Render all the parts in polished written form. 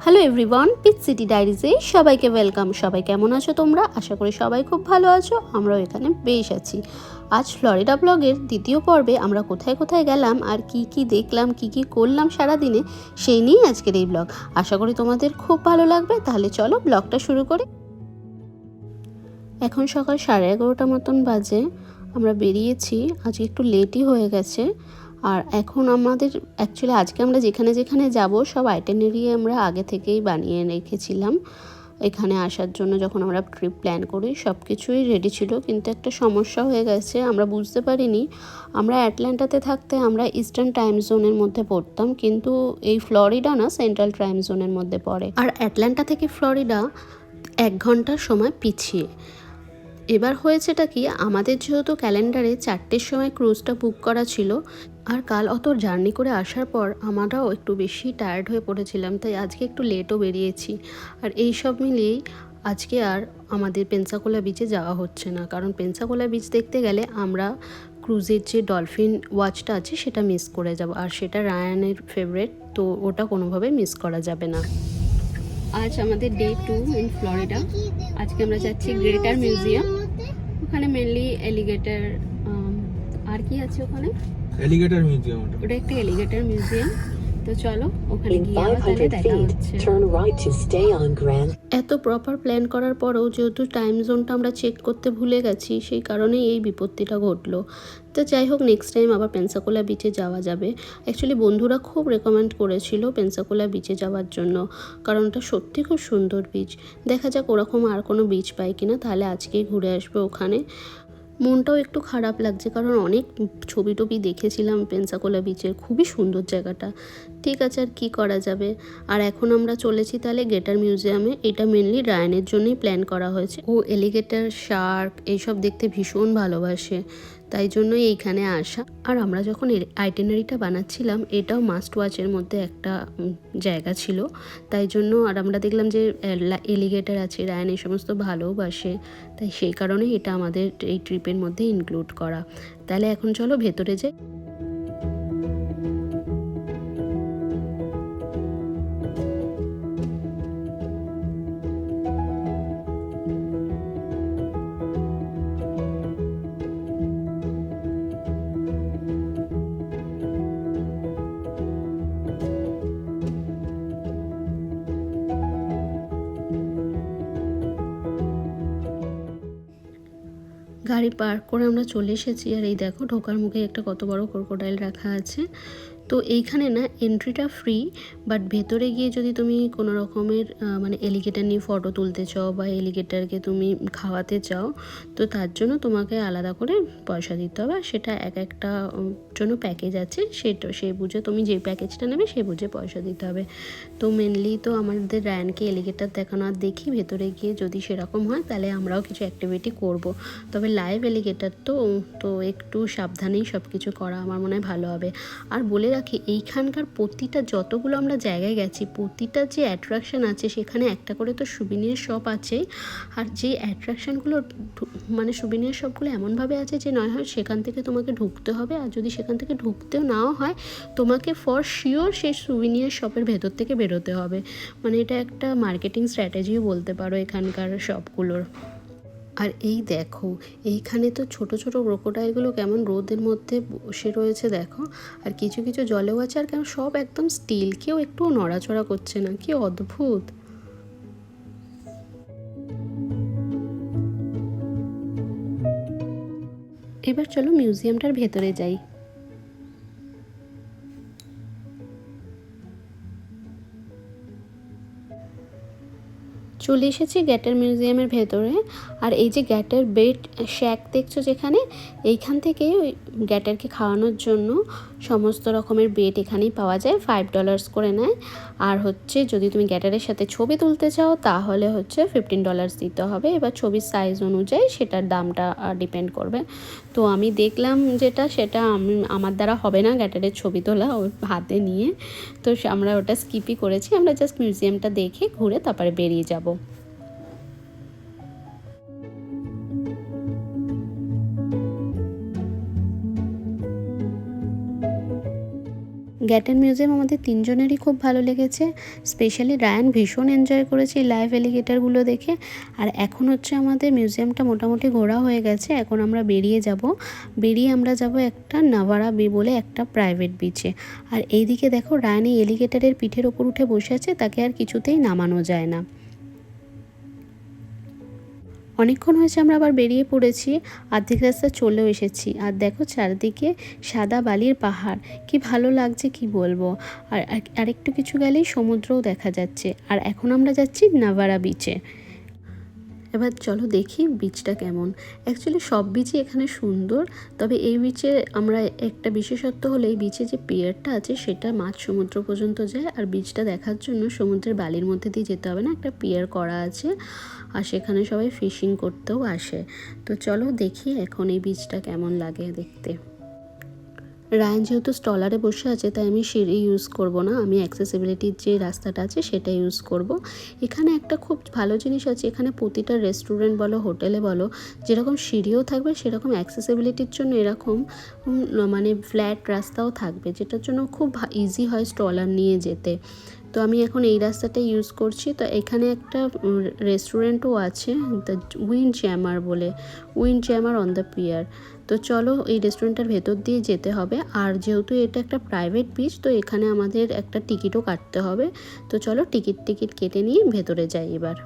Hello everyone, pitch city ডায়েরিজে সবাইকে welcome. সবাই কেমন আছো তোমরা? আশা করি সবাই খুব ভালো আছো। আমরাও এখানে বেশ আছি। আজ ফ্লোরিডা ব্লগের দ্বিতীয় পর্বে আমরা কোথায় কোথায় গেলাম আর কি কি দেখলাম, কি কি করলাম সারাদিনে, সেই নিয়েই আজকের এই ব্লগ। আশা করি তোমাদের খুব ভালো লাগবে। তাহলে চলো ব্লগটা শুরু করি। এখন সকাল 11:30 মতন বাজে। আমরা বেরিয়েছি, আজকে একটু লেটই হয়ে গেছে। আর এখন আমাদের অ্যাকচুয়ালি আজকে আমরা যেখানে যেখানে যাব সব আইটিনারি আমরা আগে থেকেই বানিয়ে রেখেছিলাম। এখানে আসার জন্য যখন আমরা ট্রিপ প্ল্যান করি সব কিছুই রেডি ছিল, কিন্তু একটা সমস্যা হয়ে গেছে। আমরা বুঝতে পারিনি, আমরা অ্যাটলান্টাতে থাকতে আমরা ইস্টার্ন টাইম জোনের মধ্যে পড়তাম, কিন্তু এই ফ্লোরিডা না সেন্ট্রাল টাইম জোনের মধ্যে পড়ে। আর অ্যাটলান্টা থেকে ফ্লোরিডা 1 ঘন্টার সময় পিছিয়ে। এবার হয়েছেটা কি, আমাদের যেহেতু ক্যালেন্ডারে 4টের সময় ক্রুজটা বুক করা ছিল, আর কাল অত জার্নি করে আসার পর আমরাও একটু বেশি টায়ার্ড হয়ে পড়েছিলাম, তাই আজকে একটু লেটও বেরিয়েছি। আর এই সব মিলিয়েই আজকে আর আমাদের পেনসাকোলা বিচে যাওয়া হচ্ছে না, কারণ পেনসাকোলা বিচ দেখতে গেলে আমরা ক্রুজের যে ডলফিন ওয়াচটা আছে সেটা মিস করে যাব, আর সেটা রায়ানের ফেভারিট, তো ওটা কোনোভাবে মিস করা যাবে না। আজ আমাদের ডে 2 ইন ফ্লোরিডা। আজকে আমরা যাচ্ছি গ্রেটার মিউজিয়াম। ওখানে মেনলি এলিগেটর, আর কি আছে ওখানে, এলিগেটর মিউজিয়াম। ওটা একটা এলিগেটর মিউজিয়াম। তো চলো ওখানে গিয়ে আবার তাহলে দেখা হচ্ছে। এত প্রপার প্ল্যান করার পরেও যেহেতু টাইম জোনটা আমরা চেক করতে ভুলে গেছি, সেই কারণেই এই বিপত্তিটা ঘটলো। তো যাই হোক, নেক্সট টাইম আবার পেনসাকোলা বিচে যাওয়া যাবে। অ্যাকচুয়ালি বন্ধুরা খুব রেকমেন্ড করেছিল পেনসাকোলা বিচে যাওয়ার জন্য, কারণ ওটা সত্যি খুব সুন্দর বিচ। দেখা যাক ওরকম আর কোনো বিচ পাই কিনা, তাহলে আজকেই ঘুরে আসবে ওখানে। মনটাও একটু খারাপ লাগছে, কারণ অনেক ছবি টবি দেখেছিলাম পেনসাকোলা বিচের, খুবই সুন্দর জায়গাটা। ঠিক আছে, আর কী করা যাবে। আর এখন আমরা চলেছি তাহলে গেটার মিউজিয়ামে। এটা মেনলি রায়ানের জন্যই প্ল্যান করা হয়েছে। ও এলিগেটর, শার্ক এইসব দেখতে ভীষণ ভালোবাসে, তাই জন্যই এইখানে আসা। আর আমরা যখন আইটিনারিটা বানাচ্ছিলাম, এটাও মাস্ট ওয়াচের মধ্যে একটা জায়গা ছিল, তাই জন্য। আর আমরা দেখলাম যে এলিগেটর আছে, রায়ান এই সমস্ত ভালোবাসে, তাই সেই কারণে এটা আমাদের এই ট্রিপের মধ্যে ইনক্লুড করা। তাহলে এখন চলো ভেতরে যাই। গাড়ি পার্ক করে আমরা চলে এসেছি, আর এই দেখো ঢোকার মুখে একটা কত বড় ক্রোকোডাইল রাখা আছে। তো এইখানে না এন্ট্রিটা ফ্রি, বাট ভেতরে গিয়ে যদি তুমি কোনো রকমের মানে এলিগেটর নিয়ে ফটো তুলতে চাও বা এলিগেটরকে তুমি খাওয়াতে চাও, তো তার জন্য তোমাকে আলাদা করে পয়সা দিতে হবে। আর সেটা এক একটা জন্য প্যাকেজ আছে, সেটা সে বুঝে তুমি যে প্যাকেজটা নেবে সে বুঝে পয়সা দিতে হবে। তো মেনলি তো আমাদের রায়ানকে এলিগেটর দেখানো, আর দেখি ভেতরে গিয়ে যদি সেরকম হয় তাহলে আমরাও কিছু অ্যাক্টিভিটি করব। তবে লাইভ এলিগেটর তো একটু সাবধানেই সব কিছু করা আমার মনে হয় ভালো হবে। আর বলে রাখি, এইখানকার প্রতিটা যতগুলো আমরা জায়গায় গেছি, প্রতিটা যে অ্যাট্রাকশান আছে সেখানে একটা করে তো সুবিনিয়ার শপ আছেই। আর যে অ্যাট্রাকশানগুলো মানে সুবিনিয়ার শপগুলো এমনভাবে আছে যে নয় হয় সেখান থেকে তোমাকে ঢুকতে হবে, আর যদি সেখান থেকে ঢুকতেও নাও হয় তোমাকে ফর শিওর সেই সুবিনিয়ার শপের ভেতর থেকে বেরোতে হবে। মানে এটা একটা মার্কেটিং স্ট্র্যাটেজিও বলতে পারো এখানকার শপগুলোর। আর এই দেখো, এইখানে তো ছোট ছোট ক্রোকোডাইলগুলো কেমন রোদের মধ্যে বসে রয়েছে দেখো। আর কিছু কিছু জলেও আছে, আর কেমন সব একদম স্টিল, কেউ একটু নড়াচড়া করছে না। কি অদ্ভুত। এবার চলো মিউজিয়ামটার ভেতরে যাই। চলে এসেছি গ্যাটার মিউজিয়ামের ভেতরে। আর এই যে গ্যাটার বেড শ্যাক দেখছো যেখানে, এইখান থেকে ওই গ্যাটারকে খাওয়ানোর জন্য সমস্ত রকমের বেড এখানেই পাওয়া যায়। $5 করে নেয়। আর হচ্ছে যদি তুমি গ্যাটারের সাথে ছবি তুলতে চাও তাহলে হচ্ছে $15 দিতে হবে। এবার ছবির সাইজ অনুযায়ী সেটার দামটা ডিপেন্ড করবে। তো আমি দেখলাম সেটা আমার দ্বারা হবে না গ্যাটারের ছবি তোলা ওর হাতে নিয়ে, তো আমরা ওটা স্কিপই করেছি। আমরা জাস্ট মিউজিয়ামটা দেখে ঘুরে তারপরে বেরিয়ে যাব। গ্যাটেন মিউজিয়াম আমাদের তিনজনেরই খুব ভালো লেগেছে। স্পেশালি রায়ান ভীষণ এনজয় করেছে লাইভ এলিগেটরগুলো দেখে। আর এখন হচ্ছে আমাদের মিউজিয়ামটা মোটামুটি ঘোরা হয়ে গেছে। এখন আমরা বেরিয়ে আমরা যাব একটা নাভারা বে বলে একটা প্রাইভেট বিচে। আর এইদিকে দেখো রায়ান এই এলিগেটরের পিঠের ওপর উঠে বসে আছে, তাকে আর কিছুতেই নামানো যায় না। অনেকক্ষণ হয়েছে আমরা আবার বেরিয়ে পড়েছি, অর্ধেক রাস্তা চলেও এসেছি। আর দেখো চারদিকে সাদা বালির পাহাড়, কি ভালো লাগছে কি বলবো। আর আরেকটু কিছু গেলেই সমুদ্রও দেখা যাচ্ছে। আর এখন আমরা যাচ্ছি নাভারা বিচে। এবার চলো দেখি বিচটা কেমন। অ্যাকচুয়ালি সব বিচই এখানে সুন্দর, তবে এই বিচে আমরা একটা বিশেষত্ব হলো এই বিচে যে পিয়ারটা আছে সেটা মাঝ সমুদ্র পর্যন্ত যায়। আর বিচটা দেখার জন্য সমুদ্রের বালির মধ্যে দিয়ে যেতে হবে না, একটা পিয়ার করা আছে আর সেখানে সবাই ফিশিং করতেও আসে। তো চলো দেখি এখন এই বিচটা কেমন লাগে দেখতে। রায়ান যেহেতু স্টলারে বসে আছে তাই আমি সিঁড়ি ইউজ করব না, আমি অ্যাক্সেসিবিলিটির যে রাস্তাটা আছে সেটা ইউজ করব। এখানে একটা খুব ভালো জিনিস আছে, এখানে প্রতিটা রেস্টুরেন্ট বলো হোটেলে বলো যেরকম সিঁড়িও থাকবে সেরকম অ্যাক্সেসিবিলিটির জন্য এরকম মানে ফ্ল্যাট রাস্তাও থাকবে, যেটার জন্য খুব ইজি হয় স্টলার নিয়ে যেতে। তো আমি এখন এই রাস্তাটা ইউজ করছি। তো এখানে একটা রেস্টুরেন্টও আছে, the windjammer on the pier. তো চলো এই রেস্টুরেন্টের ভেতর দিয়ে যেতে হবে। আর যেহেতু এটা একটা প্রাইভেট বিচ তো এখানে আমাদের একটা টিকিটও কাটতে হবে। তো চলো টিকিট কেটে নিয়ে ভেতরে যাই এবার।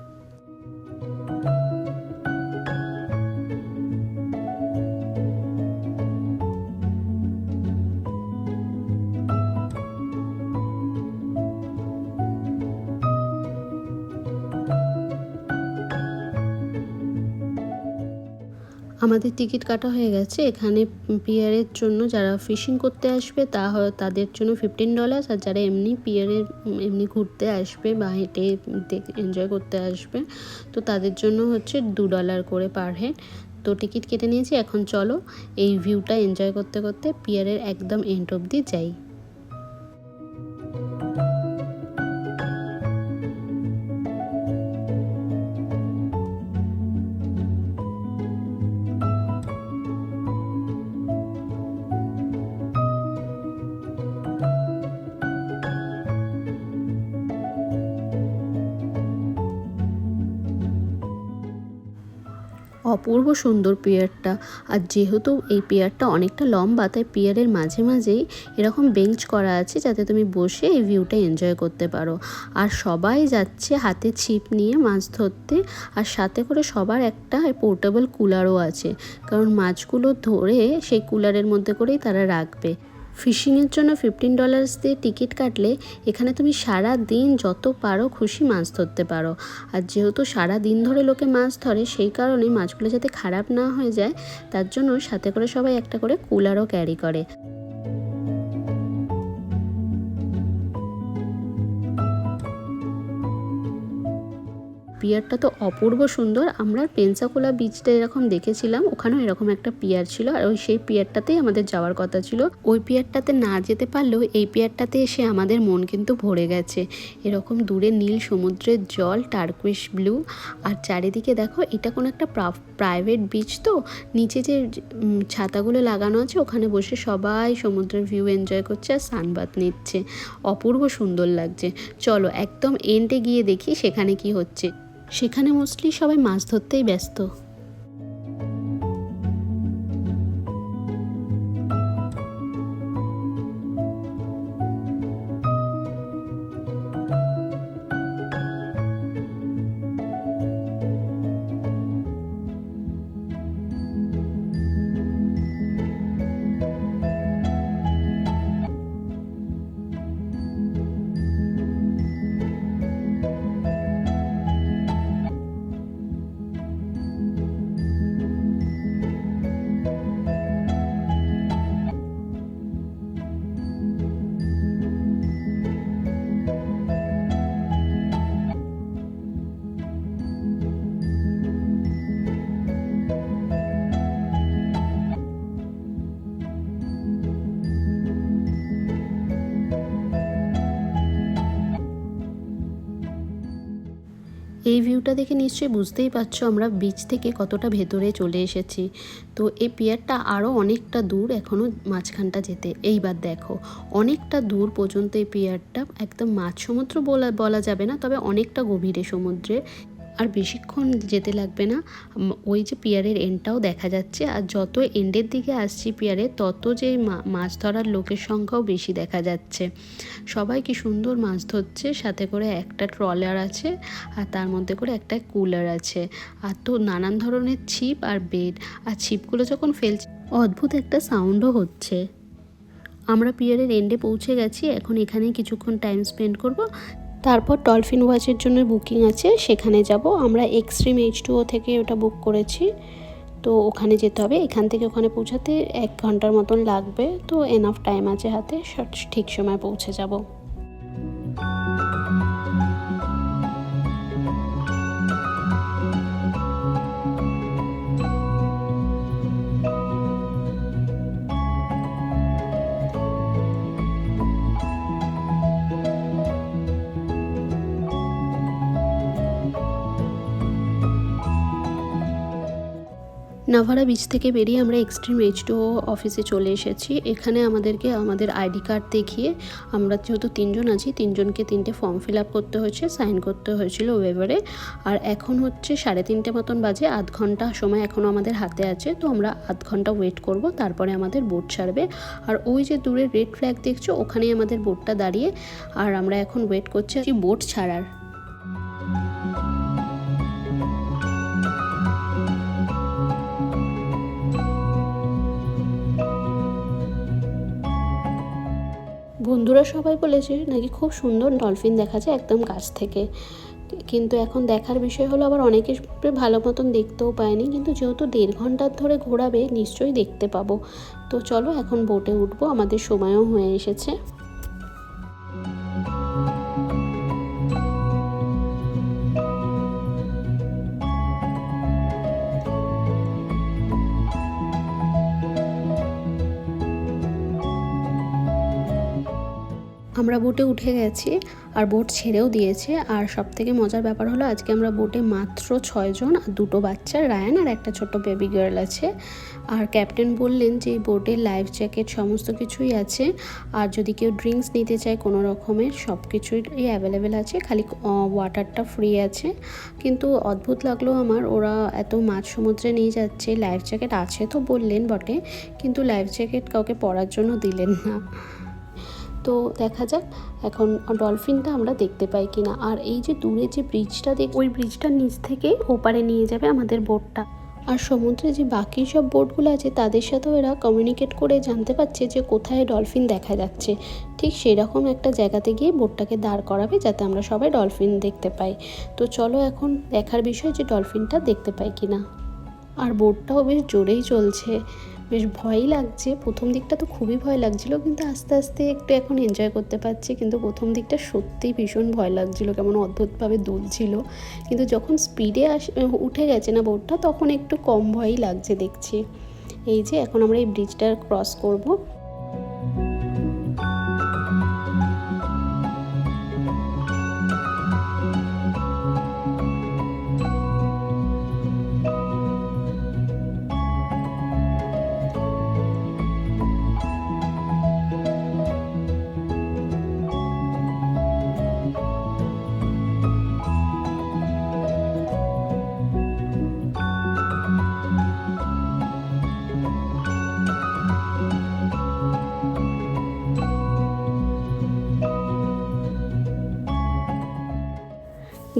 আমাদের টিকিট কাটা হয়ে গেছে। এখানে পিয়ারের জন্য যারা ফিশিং করতে আসবে তাদের জন্য $15, আর যারা এমনি পিয়ারে এমনি ঘুরতে আসবে বা হেঁটে এনজয় করতে আসবে তো তাদের জন্য হচ্ছে $2 করে পার হেড। তো টিকিট কেটে নিয়েছি, এখন চলো এই ভিউটা এনজয় করতে করতে পিয়ারের একদম এন্ড অবধি যাই। অপূর্ব সুন্দর পিয়ারটা। আর যেহেতু এই পিয়ারটা অনেকটা লম্বা তাই পিয়ারের মাঝে মাঝেই এরকম বেঞ্চ করা আছে যাতে তুমি বসে এই ভিউটা এনজয় করতে পারো। আর সবাই যাচ্ছে হাতে ছিপ নিয়ে মাছ ধরতে, আর সাথে করে সবার একটা পোর্টেবল কুলারও আছে, কারণ মাছগুলো ধরে সেই কুলারের মধ্যে করেই তারা রাখবে। ফিশিংয়ের জন্য $15 দিয়ে টিকিট কাটলে এখানে তুমি সারা দিন যত পারো খুশি মাছ ধরতে পারো। আর যেহেতু সারা দিন ধরে লোকে মাছ ধরে সেই কারণে মাছগুলো যাতে খারাপ না হয়ে যায় তার জন্য সাথে করে সবাই একটা করে কুলারও ক্যারি করে। পিয়ারটা তো অপূর্ব সুন্দর। আমরা পেনসাকোলা বিচটা এরকম দেখেছিলাম, ওখানেও এরকম একটা পিয়ার ছিল, আর সেই পিয়ারটাতেই আমাদের যাওয়ার কথা ছিল। ওই পিয়ারটাতে না যেতে পারলেও এই পিয়ারটাতে এসে আমাদের মন কিন্তু ভরে গেছে। এরকম দূরে নীল সমুদ্রের জল, টার্কুইশ ব্লু, আর চারিদিকে দেখো এটা কোনো একটা প্রাইভেট বিচ, তো নিচে যে ছাতাগুলো লাগানো আছে ওখানে বসে সবাই সমুদ্রের ভিউ এনজয় করছে আর সানবাথ নিচ্ছে। অপূর্ব সুন্দর লাগছে। চলো একদম এন্ডে গিয়ে দেখি সেখানে কি হচ্ছে। সেখানে মোস্টলি সবাই মাছ ধরতেই ব্যস্ত। এই ভিউটা দেখে নিশ্চয়ই বুঝতেই পারছো আমরা বিচ থেকে কতটা ভেতরে চলে এসেছি। তো এই পিয়ারটা আরও অনেকটা দূর এখনও মাঝখানটা যেতে। এইবার দেখো অনেকটা দূর পর্যন্ত এই পিয়ারটা, একদম মাঝ সমুদ্র বলা যাবে না, তবে অনেকটা গভীরে সমুদ্রে। আর বেশিক্ষণ যেতে লাগবে না, ওই যে পিয়ারের এন্ডটাও দেখা যাচ্ছে। আর যত এন্ডের দিকে আসছি পিয়ারে, তত যে মাছ ধরার লোকের সংখ্যাও বেশি দেখা যাচ্ছে। সবাই কি সুন্দর মাছ ধরছে, সাথে করে একটা ট্রলার আছে আর তার মধ্যে করে একটা কুলার আছে, আর তো নানান ধরনের ছিপ আর বেড। আর ছিপগুলো যখন ফেলছে অদ্ভুত একটা সাউন্ডও হচ্ছে। আমরা পিয়ারের এন্ডে পৌঁছে গেছি, এখন এখানে কিছুক্ষণ টাইম স্পেন্ড করব, তারপর ডলফিন ওয়াচের জন্য বুকিং আছে, সেখানে যাব। আমরা এক্সট্রিম H2O থেকে ওটা বুক করেছি, তো ওখানে যেতে হবে। এখান থেকে ওখানে পৌঁছাতে 1 ঘন্টার মতন লাগবে, তো এনাফ টাইম আছে হাতে, ঠিক সময় পৌঁছে যাব। নাভারা বিচ থেকে বেরিয়ে আমরা এক্সট্রিম H2O অফিসে চলে এসেছি। এখানে আমাদেরকে আমাদের আইডি কার্ড দেখিয়ে, আমরা যেহেতু 3 জন আছি, 3 জনকে 3টে ফর্ম ফিল আপ করতে হয়েছে, সাইন করতে হয়েছিল ওয়েভারে। আর এখন হচ্ছে 3:30 মতন বাজে, আধ ঘন্টা সময় এখনও আমাদের হাতে আছে। তো আমরা আধ ঘন্টা ওয়েট করব, তারপরে আমাদের বোট ছাড়বে। আর ওই যে দূরে রেড ফ্ল্যাগ দেখছো, ওখানেই আমাদের বোটটা দাঁড়িয়ে, আর আমরা এখন ওয়েট করছি বোট ছাড়ার। বন্ধুরা সবাই বলেছে নাকি খুব সুন্দর ডলফিন দেখা যায় একদম কাছ থেকে, কিন্তু এখন দেখার বিষয় হলো আবার অনেকে ভালো মতন দেখতেও পায়নি, কিন্তু যেহেতু 1.5 ঘন্টার ধরে ঘোরাবে নিশ্চয়ই দেখতে পাবো। তো চলো এখন বোটে উঠবো, আমাদের সময়ও হয়ে এসেছে। আমরা বোটে উঠে গেছি আর বোট ছেড়েও দিয়েছে। আর সবথেকে মজার ব্যাপার হলো আজকে আমরা বোটে মাত্র 6 জন, আর 2টো বাচ্চা, রায়ান আর একটা ছোট বেবি গার্ল আছে। আর ক্যাপ্টেন বললেন যে বোটে লাইফ জ্যাকেট সমস্ত কিছুই আছে, আর যদি কেউ ড্রিঙ্কস নিতে চায় কোনো রকমের সব কিছুই অ্যাভেলেবেল আছে, খালি ওয়াটারটা ফ্রি আছে। কিন্তু অদ্ভুত লাগলো আমার, ওরা এত মাঝ সমুদ্রে নিয়ে যাচ্ছে, লাইফ জ্যাকেট আছে তো বললেন বটে, কিন্তু লাইফ জ্যাকেট কাউকে পরার জন্য দিলেন না। তো দেখা যাক এখন ডলফিনটা আমরা দেখতে পাই কিনা। আর এই যে দূরে যে ব্রিজটা ওই ব্রিজটার নিচ থেকে ওপারে নিয়ে যাবে আমাদের বোটটা। আর সমুদ্রে যে বাকি সব বোটগুলো আছে তাদের সাথেও এরা কমিউনিকেট করে জানতে পারছে যে কোথায় ডলফিন দেখা যাচ্ছে। ঠিক সেরকম একটা জায়গাতে গিয়ে বোটটাকে দাঁড় করাবে যাতে আমরা সবাই ডলফিন দেখতে পাই। তো চলো এখন দেখার বিষয় যে ডলফিনটা দেখতে পাই কিনা। আর বোটটাও বেশ জোরেই চলছে, বেশ ভয়ই লাগছে। প্রথম দিকটা তো খুবই ভয় লাগছিল, কিন্তু আস্তে আস্তে একটু এখন এনজয় করতে পারছি। কিন্তু প্রথম দিকটা সত্যিই ভীষণ ভয় লাগছিল, কেমন অদ্ভুতভাবে দুলছিল। কিন্তু যখন স্পিডে উঠে গেছে না বোটটা, তখন একটু কম ভয়ই লাগছে দেখছি। এই যে এখন আমরা এই ব্রিজটা ক্রস করব।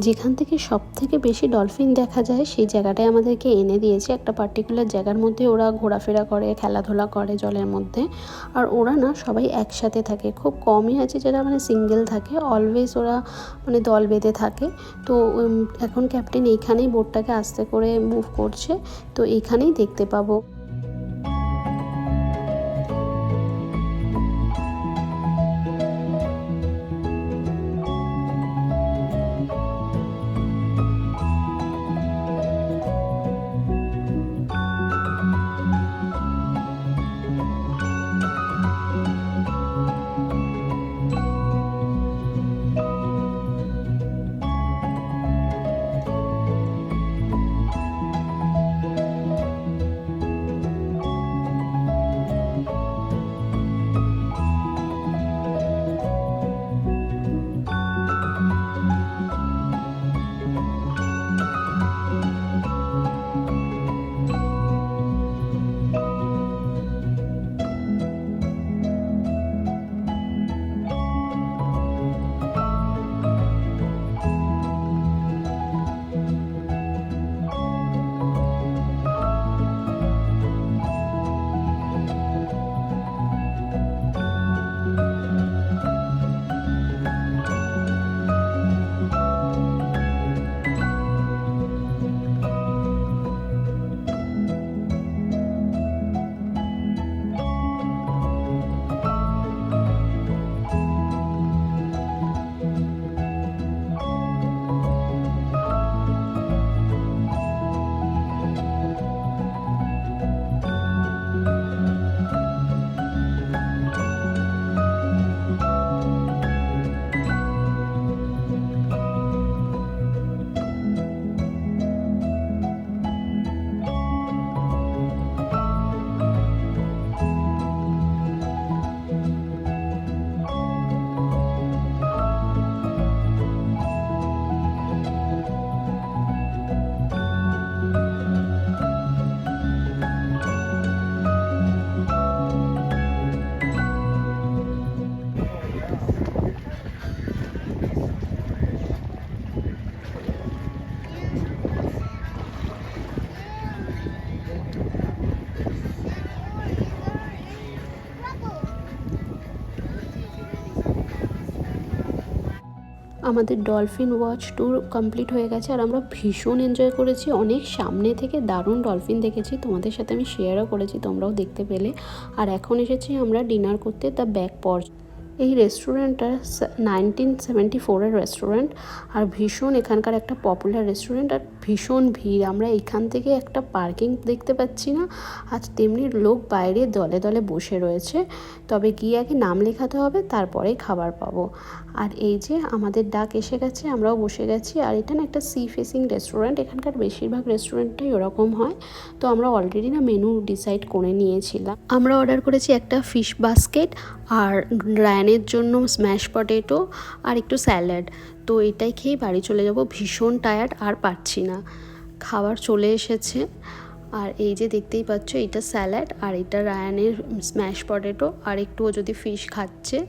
যেখান থেকে সব থেকে বেশি ডলফিন দেখা যায় সেই জায়গাটায় আমাদেরকে এনে দিয়েছে। একটা পার্টিকুলার জায়গার মধ্যে ওরা ঘোরাফেরা করে, খেলাধুলা করে জলের মধ্যে। আর ওরা না সবাই একসাথে থাকে, খুব কমই আছে যারা মানে সিঙ্গেল থাকে, অলওয়েজ ওরা মানে দল বেঁধে থাকে। তো এখন ক্যাপ্টেন এইখানেই বোটটাকে আস্তে করে মুভ করছে, তো এইখানেই দেখতে পাবো। আমাদের ডলফিন ওয়াচ ট্যুর কমপ্লিট হয়ে গেছে আর আমরা ভীষণ এনজয় করেছি। অনেক সামনে থেকে দারুণ ডলফিন দেখেছি, তোমাদের সাথে আমি শেয়ারও করেছি, তোমরাও দেখতে পেলে। আর এখন এসেছি আমরা ডিনার করতে দ্য ব্যাক পর্চ। এই রেস্টুরেন্টটা 1974-এর রেস্টুরেন্ট আর ভীষণ এখানকার একটা পপুলার রেস্টুরেন্ট আর ভীষণ ভিড়। আমরা এখান থেকে একটা পার্কিং দেখতে পাচ্ছি না, আর তেমনি লোক বাইরে দলে দলে বসে রয়েছে। তবে গিয়ে আগে নাম লেখাতে হবে, তারপরেই খাবার পাবো। আর এই যে আমাদের ডাক এসে গেছে, আমরাও বসে গেছি। আর এটা না একটা সি ফেসিং রেস্টুরেন্ট, এখানকার বেশিরভাগ রেস্টুরেন্টটাই ওরকম হয়। তো আমরা অলরেডি না মেনু ডিসাইড করে নিয়েছিলাম। আমরা অর্ডার করেছি একটা ফিশ বাস্কেট আর রায়ানের জন্য স্ম্যাশ পটেটো আর একটু স্যালাড। তো এটাই খেয়ে বাড়ি চলে যাব, ভীষণ টায়ার্ড আর পারছি না। খাবার চলে এসেছে আর এই যে দেখতেই পাচ্ছ, এটা স্যালাড আর এটা রায়ানের স্ম্যাশ পটেটো আর একটুও যদি ফিশ খাচ্ছে।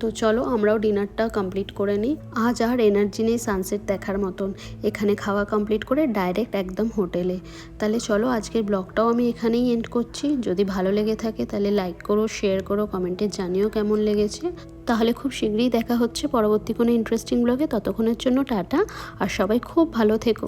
তো চলো আমরাও ডিনারটা কমপ্লিট করে নিই। আজ আর এনার্জি নেই সানসেট দেখার মতন, এখানে খাওয়া কমপ্লিট করে ডাইরেক্ট একদম হোটেলে। তাহলে চলো আজকের ব্লগটাও আমি এখানেই এন্ড করছি। যদি ভালো লেগে থাকে তাহলে লাইক করো, শেয়ার করো, কমেন্টে জানিও কেমন লেগেছে। তাহলে খুব শীঘ্রই দেখা হচ্ছে পরবর্তী কোনো ইন্টারেস্টিং ব্লগে। ততক্ষণের জন্য টাটা, আর সবাই খুব ভালো থেকো।